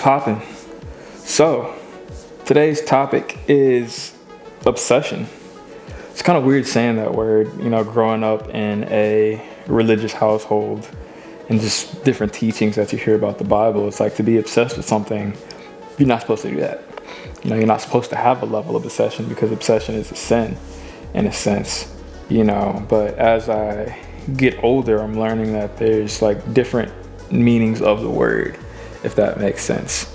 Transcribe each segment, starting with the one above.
popping? So, today's topic is obsession. It's kind of weird saying that word, growing up in a religious household and just different teachings that you hear about the Bible. It's like to be obsessed with something, you're not supposed to do that. You're not supposed to have a level of obsession because obsession is a sin in a sense, But as I get older, I'm learning that there's like different meanings of the word, if that makes sense.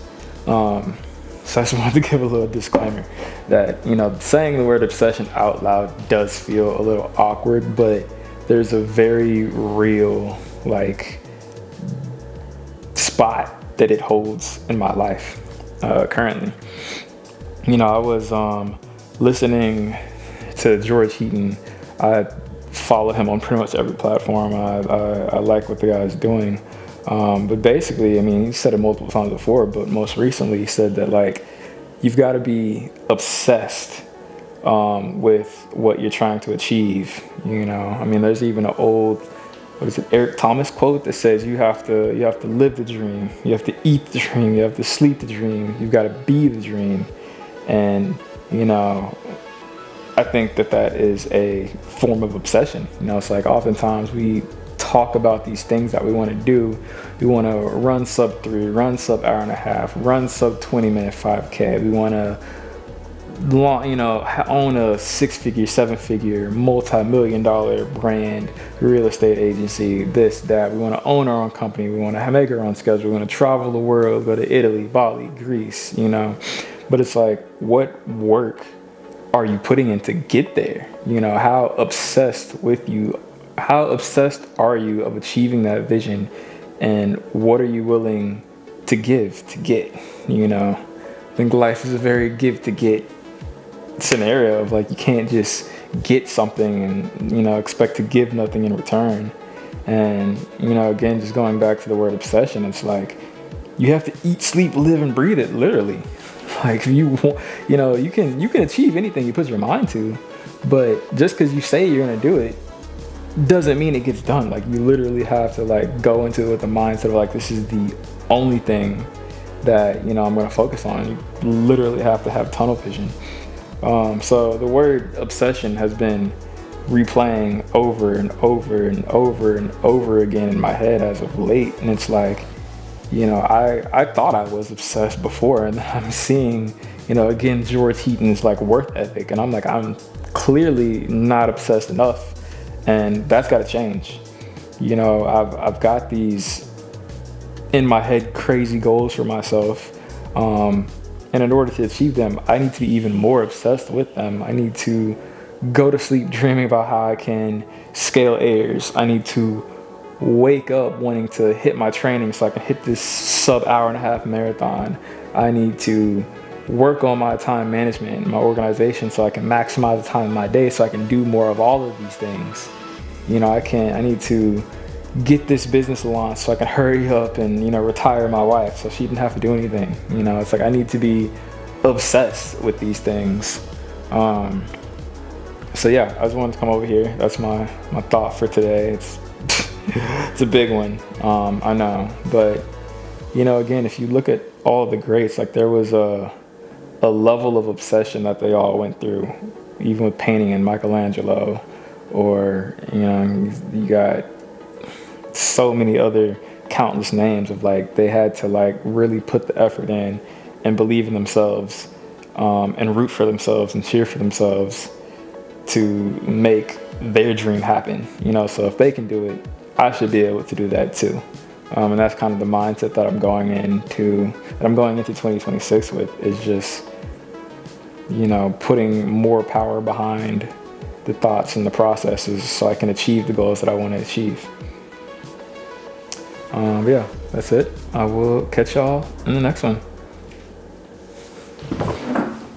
So I just wanted to give a little disclaimer that, saying the word obsession out loud does feel a little awkward, but there's a very real, spot that it holds in my life currently. I was listening to George Heaton. I follow him on pretty much every platform. I like what the guy's doing. But basically, he said it multiple times before, but most recently he said that you've got to be obsessed with what you're trying to achieve. There's even an old, Eric Thomas quote that says you have to live the dream, you have to eat the dream, you have to sleep the dream, you've got to be the dream. And I think that is a form of obsession. It's like oftentimes we talk about these things that we want to do. We want to run sub 3, run sub hour and a half, run sub 20-minute 5K. We want to, own a 6-figure, 7-figure, multi-million-dollar brand, real estate agency, this, that. We want to own our own company. We want to make our own schedule. We want to travel the world, go to Italy, Bali, Greece, But it's like, what work are you putting in to get there? How obsessed are you of achieving that vision, and what are you willing to give to get? I think life is a very give to get scenario of you can't just get something and expect to give nothing in return. And again, just going back to the word obsession, it's like you have to eat, sleep, live, and breathe it literally. If you want, you can achieve anything you put your mind to, but just because you say you're gonna do it doesn't mean it gets done. You literally have to go into it with the mindset of this is the only thing that I'm gonna focus on. You literally have to have tunnel vision. So the word obsession has been replaying over and over and over and over again in my head as of late, and it's I thought I was obsessed before, and I'm seeing, again, George Heaton's worth ethic, and I'm clearly not obsessed enough, and that's got to change. I've got these in my head crazy goals for myself, and in order to achieve them, I need to be even more obsessed with them. I need to go to sleep dreaming about how I can scale airs. I need to wake up wanting to hit my training so I can hit this sub hour and a half marathon. I need to work on my time management and my organization so I can maximize the time in my day so I can do more of all of these things. I need to get this business launched so I can hurry up and, retire my wife so she didn't have to do anything. It's I need to be obsessed with these things. So yeah, I just wanted to come over here. That's my thought for today. It's a big one, I know, but again, if you look at all the greats, there was a level of obsession that they all went through, even with painting and Michelangelo, or you got so many other countless names of they had to really put the effort in and believe in themselves, and root for themselves and cheer for themselves to make their dream happen. So if they can do it, I should be able to do that too. And that's kind of the mindset that I'm going into 2026 with, is just, putting more power behind the thoughts and the processes so I can achieve the goals that I want to achieve. Yeah, that's it. I will catch y'all in the next one.